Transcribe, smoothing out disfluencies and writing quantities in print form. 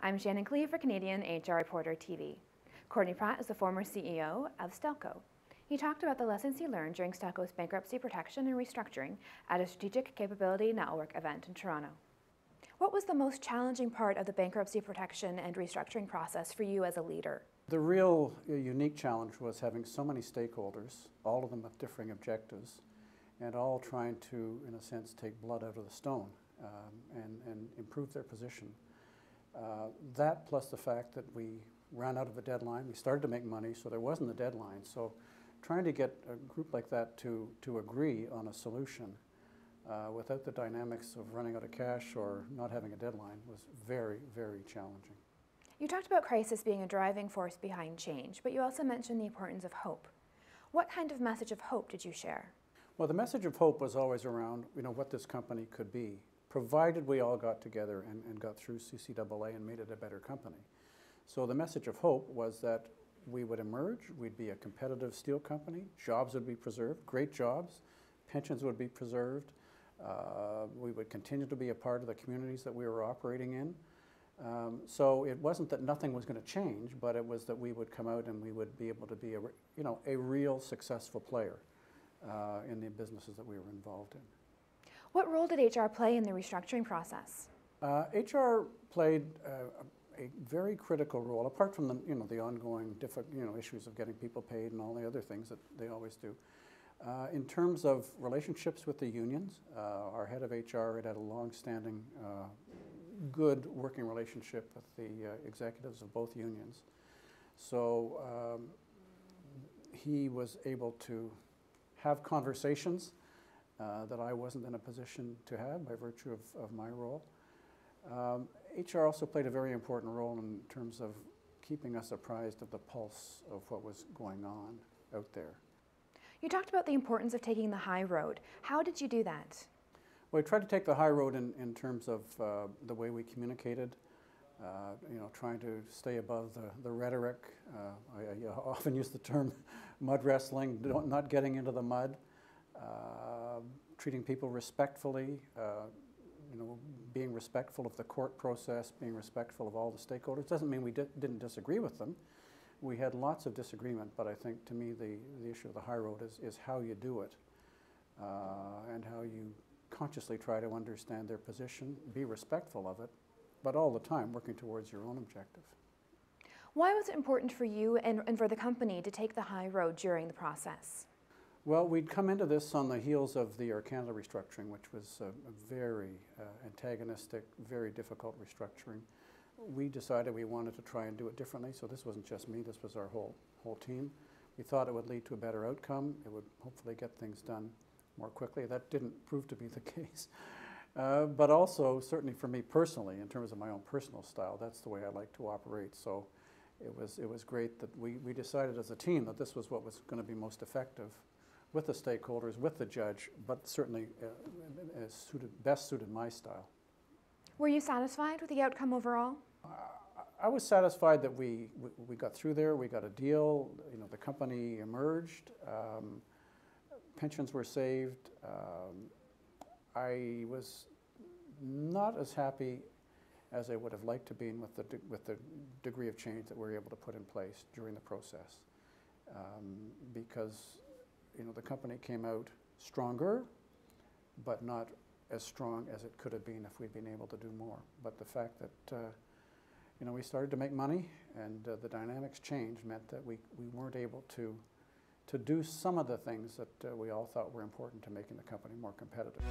I'm Shannon Cleve for Canadian HR Reporter TV. Courtney Pratt is the former CEO of Stelco. He talked about the lessons he learned during Stelco's bankruptcy protection and restructuring at a Strategic Capability Network event in Toronto. What was the most challenging part of the bankruptcy protection and restructuring process for you as a leader? The real unique challenge was having so many stakeholders, all of them with differing objectives, and all trying to, in a sense, take blood out of the stone and improve their position. That plus the fact that we ran out of a deadline. We started to make money, so there wasn't a deadline. So trying to get a group like that to agree on a solution without the dynamics of running out of cash or not having a deadline was very, very challenging. You talked about crisis being a driving force behind change, but you also mentioned the importance of hope. What kind of message of hope did you share? Well, the message of hope was always around, what this company could be, provided we all got together and got through CCAA and made it a better company. So the message of hope was that we would emerge, we'd be a competitive steel company, jobs would be preserved, great jobs, pensions would be preserved, we would continue to be a part of the communities that we were operating in. So it wasn't that nothing was going to change, but it was that we would come out and we would be able to be a real successful player in the businesses that we were involved in. What role did HR play in the restructuring process? HR played a very critical role, apart from the ongoing issues of getting people paid and all the other things that they always do. In terms of relationships with the unions, our head of HR had a long-standing, good working relationship with the executives of both unions. So he was able to have conversations that I wasn't in a position to have by virtue of my role. HR also played a very important role in terms of keeping us apprised of the pulse of what was going on out there. You talked about the importance of taking the high road. How did you do that? Well, we tried to take the high road in terms of the way we communicated, trying to stay above the rhetoric. I often use the term mud wrestling, not getting into the mud, treating people respectfully, being respectful of the court process, being respectful of all the stakeholders. Doesn't mean we didn't disagree with them. We had lots of disagreement, but I think to me the issue of the high road is how you do it and how you consciously try to understand their position, be respectful of it, but all the time working towards your own objective. Why was it important for you and for the company to take the high road during the process? Well, we'd come into this on the heels of the Air Canada restructuring, which was a very antagonistic, very difficult restructuring. We decided we wanted to try and do it differently, so this wasn't just me, this was our whole team. We thought it would lead to a better outcome. It would hopefully get things done more quickly. That didn't prove to be the case. But also, certainly for me personally, in terms of my own personal style, that's the way I like to operate. So it was great that we decided as a team that this was what was going to be most effective with the stakeholders, with the judge, but certainly best suited my style. Were you satisfied with the outcome overall? I was satisfied that we got through there, we got a deal, the company emerged, pensions were saved. I was not as happy as I would have liked to be with the degree of change that we were able to put in place during the process, because the company came out stronger, but not as strong as it could have been if we'd been able to do more. But the fact that we started to make money and the dynamics changed meant that we weren't able to do some of the things that we all thought were important to making the company more competitive.